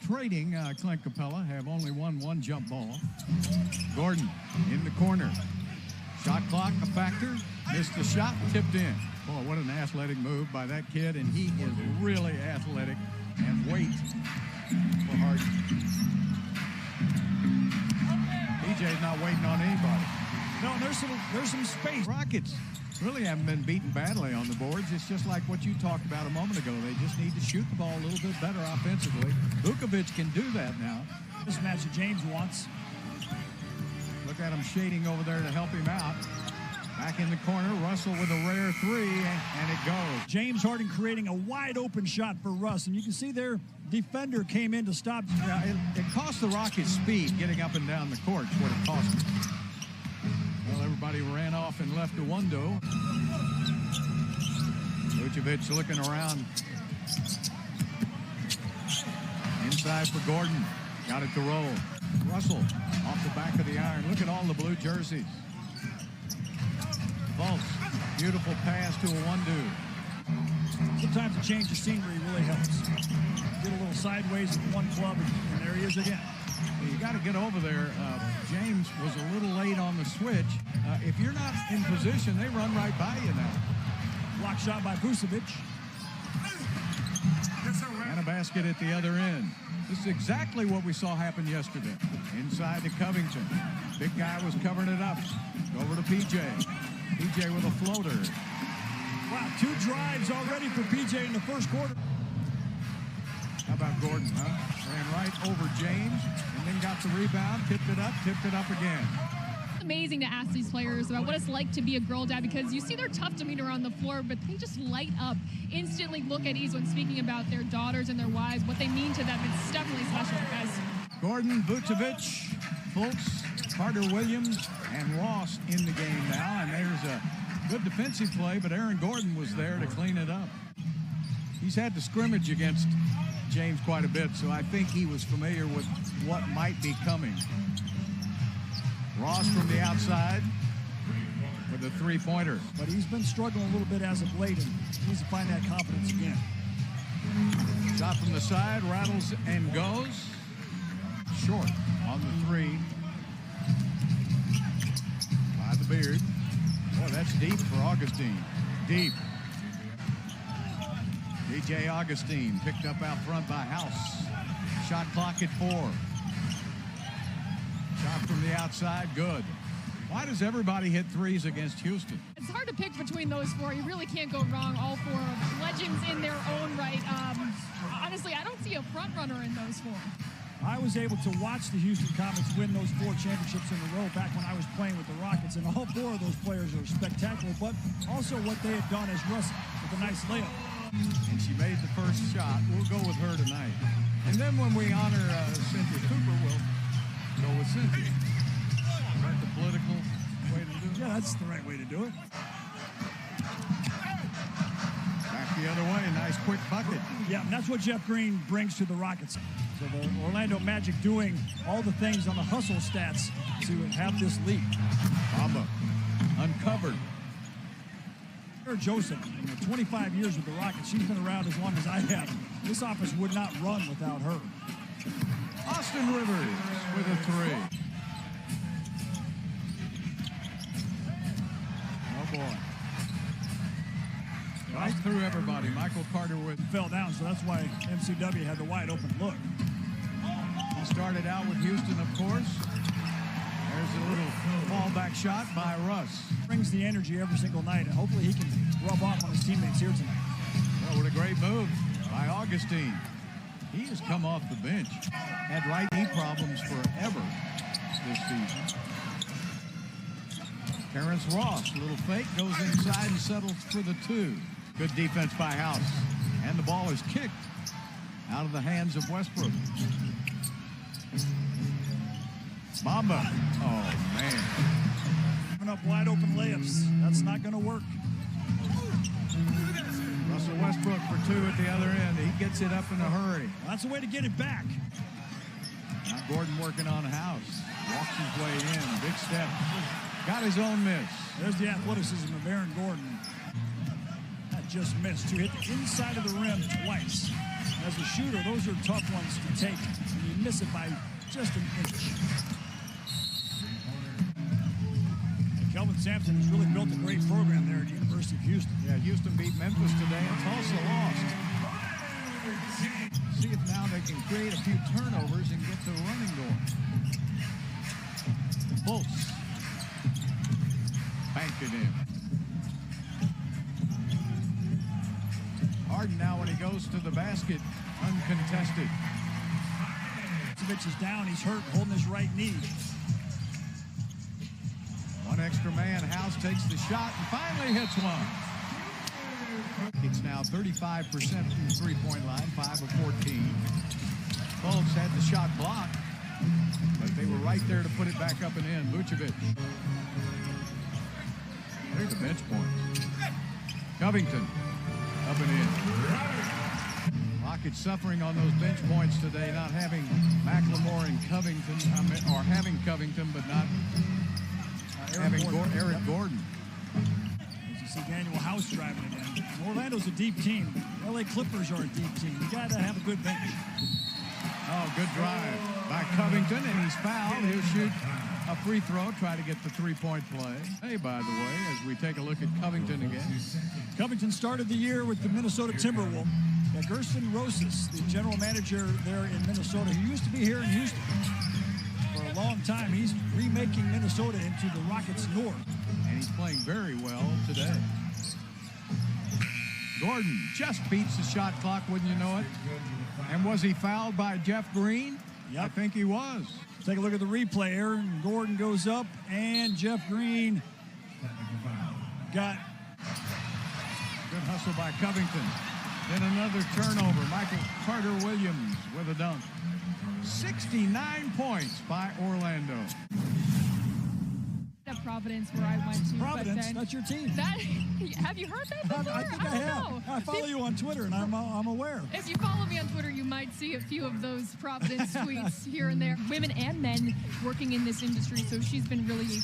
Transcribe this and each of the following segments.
trading. Clint Capella have only won one jump ball. Gordon in the corner. Shot clock a factor. Missed the shot, tipped in. Boy, what an athletic move by that kid, and he is really athletic and weight for Hart. PJ's not waiting on anybody. No, there's some space. Rockets really haven't been beaten badly on the boards. It's just like what you talked about a moment ago. They just need to shoot the ball a little bit better offensively. Vukovic can do that now. This match that James wants. Look at him shading over there to help him out. Back in the corner, Russell with a rare three, and it goes. James Harden creating a wide open shot for Russ, and you can see their defender came in to stop. It cost the Rockets speed getting up and down the court, what it cost them. Well, everybody ran off and left the window. Vukovic looking around. Inside for Gordon. Got it to roll. Russell off the back of the iron. Look at all the blue jerseys. Fultz, beautiful pass to a one-dude. Sometimes a change of scenery really helps. Get a little sideways with one club, and there he is again. Well, you got to get over there. James was a little late on the switch. If you're not in position, they run right by you now. Block shot by Vukovic. And a basket at the other end. This is exactly what we saw happen yesterday. Inside to Covington. Big guy was covering it up. Over to PJ. PJ with a floater. Wow, 2 drives already for PJ in the first quarter. How about Gordon, huh? Ran right over James and then got the rebound, tipped it up again. It's amazing to ask these players about what it's like to be a girl dad, because you see their tough demeanor on the floor, but they just light up, instantly look at ease when speaking about their daughters and their wives, what they mean to them. It's definitely special, guys. Gordon, Vukovic, Fultz, Carter Williams, and Ross in the game now, and there's a good defensive play, but Aaron Gordon was there to clean it up. He's had to scrimmage against James quite a bit, so I think he was familiar with what might be coming. Ross from the outside with a three-pointer. But he's been struggling a little bit as of late, and he needs to find that confidence again. Shot from the side, rattles and goes. Short on the three. By the beard. Boy, that's deep for Augustine. Deep. DJ Augustine picked up out front by House. Shot clock at 4. Shot from the outside, good. Why does everybody hit threes against Houston? It's hard to pick between those 4. You really can't go wrong. All 4 legends in their own right. Honestly, I don't see a front runner in those 4. I was able to watch the Houston Comets win those 4 championships in a row back when I was playing with the Rockets, and all 4 of those players are spectacular, but also what they had done as Russ with a nice layup. And she made the first shot. We'll go with her tonight. And then when we honor Cynthia Cooper, we'll go with Cynthia. Is that the political way to do it? Yeah, that's the right way to do it. Back the other way, nice quick bucket. Yeah, and that's what Jeff Green brings to the Rockets. So the Orlando Magic doing all the things on the hustle stats to have this lead. Bamba uncovered. Joseph, 25 years with the Rockets. She's been around as long as I have. This offense would not run without her. Austin Rivers with a 3. Oh, boy. Right through everybody. Michael Carter with fell down, so that's why MCW had the wide open look. He started out with Houston, of course. There's a little fallback shot by Russ. Brings the energy every single night, and hopefully he can rub off on his teammates here tonight. Well, what a great move by Augustine. He has come off the bench. Had right knee problems forever this season. Terrence Ross, a little fake, goes inside and settles for the 2. Good defense by House. And the ball is kicked out of the hands of Westbrook. Bamba. Oh, man. Giving up wide open layups. That's not going to work. Russell Westbrook for 2 at the other end. He gets it up in a hurry. Well, that's the way to get it back. Now Gordon working on House. Walks his way in. Big step. Got his own miss. There's the athleticism of Aaron Gordon. That just missed. To hit the inside of the rim twice. As a shooter, those are tough ones to take, and you miss it by just an inch. Kelvin Sampson has really built a great program there at the University of Houston. Yeah, Houston beat Memphis today and Tulsa lost. See if now they can create a few turnovers and get the running going. Fultz. Banked it in. Harden now when he goes to the basket, uncontested. Is down, he's hurt, holding his right knee. One extra man, House takes the shot and finally hits one. It's now 35% from the three-point line, 5 of 14. Fultz had the shot blocked, but they were right there to put it back up and in. Vucevic. There's a bench point. Covington, up and in. Rockets suffering on those bench points today, not having McLemore and Covington, or having Covington, but not having Eric Gordon. As you see Daniel House driving it in. Orlando's a deep team. LA Clippers are a deep team. You got to have a good bench. Oh, good drive by Covington, and he's fouled. He'll shoot a free throw, try to get the three-point play. Hey, by the way, as we take a look at Covington again. Covington started the year with the Minnesota Timberwolves. Gerson Rosas, the general manager there in Minnesota, who used to be here in Houston for a long time. He's remaking Minnesota into the Rockets North. And he's playing very well today. Gordon just beats the shot clock, wouldn't you know it? And was he fouled by Jeff Green? Yep. I think he was. Take a look at the replay. Aaron Gordon goes up, and Jeff Green got... Good hustle by Covington. Then another turnover. Michael Carter-Williams with a dunk. 69 points by Orlando. At Providence, where I went to. Providence, that's your team. Have you heard that before? I think I have. Know. I follow you on Twitter, and I'm aware. If you follow me on Twitter, you might see a few of those Providence tweets here and there. Women and men working in this industry, so she's been really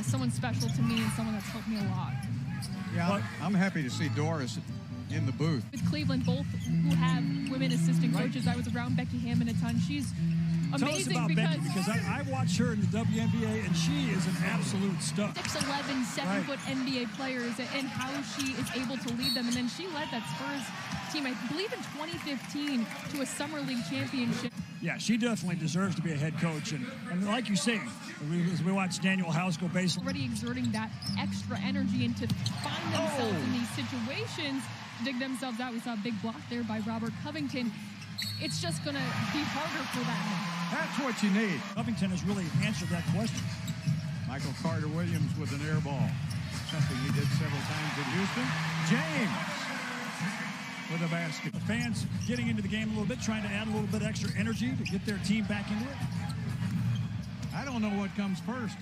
someone special to me and someone that's helped me a lot. Yeah, I'm happy to see Doris in the booth. With Cleveland, both who have women assistant coaches. I was around Becky Hammond a ton. She's amazing. Tell us about Becky, because I watched her in the WNBA, and she is an absolute stud. 6'11", 7-foot NBA players, and how she is able to lead them. And then she led that Spurs team, I believe in 2015, to a Summer League championship. Yeah, she definitely deserves to be a head coach. And like you say, as we watch Daniel House go baseline. Already exerting that extra energy and to find themselves in these situations, dig themselves out. We saw a big block there by Robert Covington. It's just going to be harder for them. That's what you need. Covington has really answered that question. Michael Carter-Williams with an air ball. Something he did several times in Houston. James with a basket. The fans getting into the game a little bit, trying to add a little bit extra energy to get their team back into it. I don't know what comes first,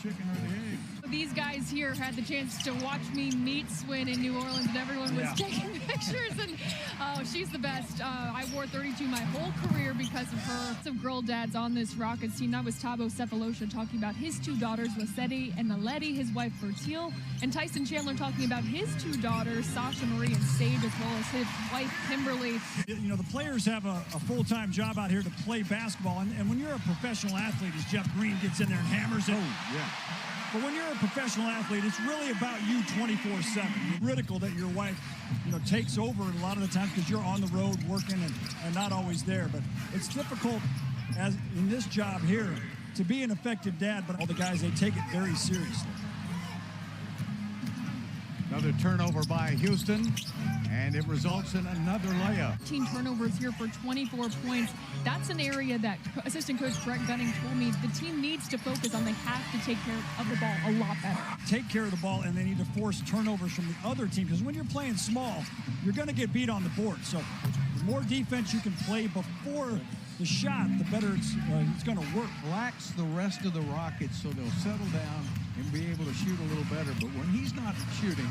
chicken or the egg. These guys here had the chance to watch me meet Swin in New Orleans, and everyone was taking pictures, and she's the best. I wore 32 my whole career because of her. Some girl dads on this Rockets team. That was Thabo Cephalosha talking about his two daughters, Lisette and Naledi, his wife Bertil, and Tyson Chandler talking about his two daughters, Sasha Marie and Sage, as well as his wife Kimberly. You know, the players have a full-time job out here to play basketball, and when you're a professional athlete, as Jeff Green gets in there and hammers it. Oh, yeah. But when you're a professional athlete, it's really about you 24/7. You're critical that your wife, takes over a lot of the times because you're on the road working and not always there. But it's difficult, as in this job here, to be an effective dad. But all the guys, they take it very seriously. Another turnover by Houston, and it results in another layup. 18 turnovers here for 24 points. That's an area that assistant coach Brett Gunning told me the team needs to focus on. They have to take care of the ball a lot better. Take care of the ball, and they need to force turnovers from the other team, because when you're playing small, you're going to get beat on the board. So the more defense you can play before the shot, the better it's going to work. Relax the rest of the Rockets so they'll settle down and be able to shoot a little better. But when he's not shooting,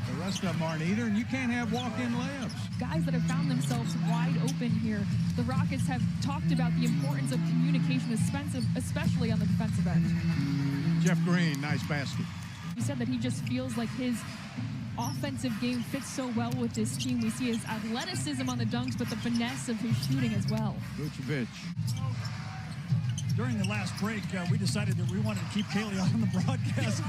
the rest of them aren't either, and you can't have walk-in layups. Guys that have found themselves wide open here. The Rockets have talked about the importance of communication, especially on the defensive end. Jeff Green, nice basket. He said that he just feels like his offensive game fits so well with this team. We see his athleticism on the dunks, but the finesse of his shooting as well. Vucevic. During the last break, we decided that we wanted to keep Kaylee on the broadcast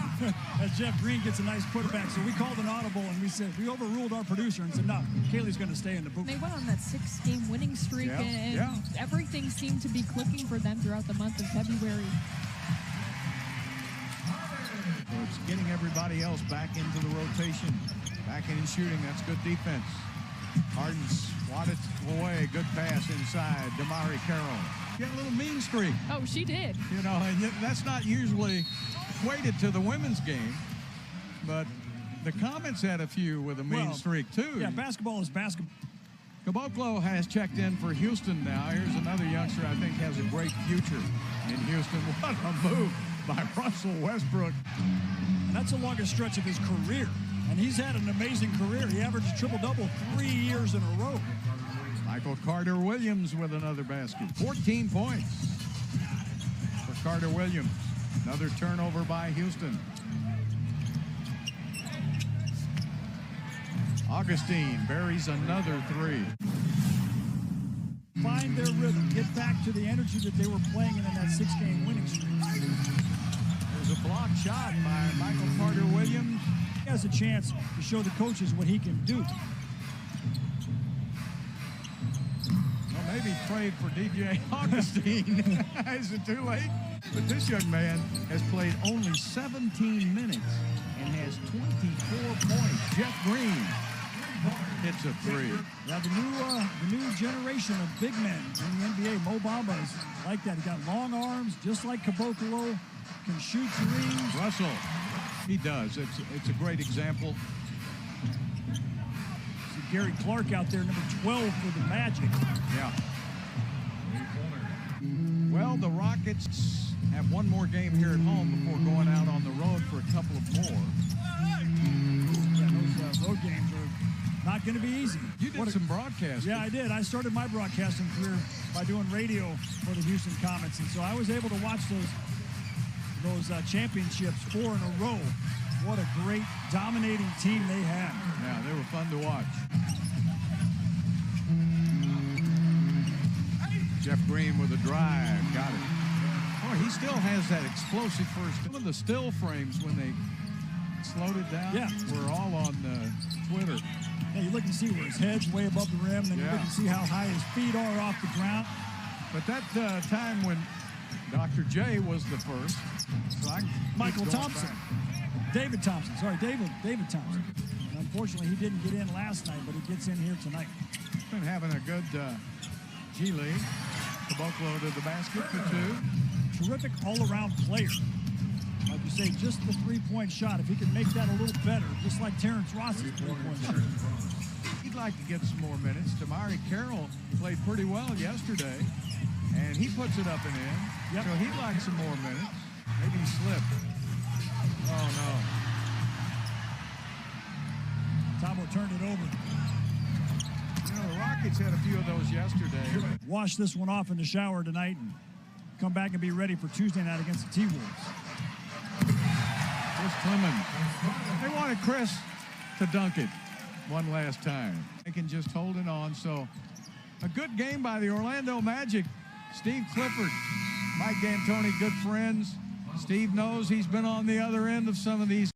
as Jeff Green gets a nice putback. So we called an audible and we overruled our producer and said, no, Kaylee's going to stay in the booth. They went on that 6-game winning streak, and everything seemed to be clicking for them throughout the month of February. So it's getting everybody else back into the rotation, back in shooting. That's good defense. Harden swatted away. Good pass inside. Damari Carroll. Get a little mean streak. Oh, she did. You know, and that's not usually equated to the women's game, but the Comets had a few with a mean streak, too. Yeah, basketball is basketball. Caboclo has checked in for Houston now. Here's another youngster I think has a great future in Houston. What a move by Russell Westbrook. And that's the longest stretch of his career. And he's had an amazing career. He averaged a triple-double 3 years in a row. Michael Carter-Williams with another basket. 14 points for Carter-Williams. Another turnover by Houston. Augustine buries another three. Find their rhythm. Get back to the energy that they were playing in that 6-game winning streak. There's a block shot by Michael Carter-Williams. He has a chance to show the coaches what he can do. Well, maybe trade for DJ Augustine. Is it too late? But this young man has played only 17 minutes and has 24 points. Jeff Green hits a three. Yeah, the new generation of big men in the NBA. Mo Bamba is like that. He got long arms, just like Caboclo, can shoot threes. Russell, he does. It's a great example. See Gary Clark out there, number 12 for the Magic. Yeah. Well, the Rockets have one more game here at home before going out on the road for a couple of more. Yeah, those road games are not going to be easy. You did some broadcasting. Yeah, I did. I started my broadcasting career by doing radio for the Houston Comets, and so I was able to watch those championships 4 in a row. What a great, dominating team they had. Yeah, they were fun to watch. Jeff Green with a drive. Got it. Oh, he still has that explosive first. Some of the still frames when they slowed it down were all on Twitter. Yeah, you look and see where his head's way above the rim, then you look and see how high his feet are off the ground. But that time when Dr. J was the first, so Michael Thompson. David Thompson. Sorry, David Thompson. Unfortunately, he didn't get in last night, but he gets in here tonight. Been having a good G League. Caboclo to the basket for two. Terrific all-around player. Like you say, just the three-point shot. If he can make that a little better, just like Terrence Ross's three-point shot. He'd like to get some more minutes. Damari Carroll played pretty well yesterday, and he puts it up and in. Yep. So he'd like some more minutes. Maybe he slipped. Oh, no. Tomo turned it over. You know, the Rockets had a few of those yesterday. Wash this one off in the shower tonight and come back and be ready for Tuesday night against the T-Wolves. Chris Clemens. They wanted Chris to dunk it one last time. They can just hold it on. So a good game by the Orlando Magic. Steve Clifford, Mike D'Antoni, good friends. Steve knows he's been on the other end of some of these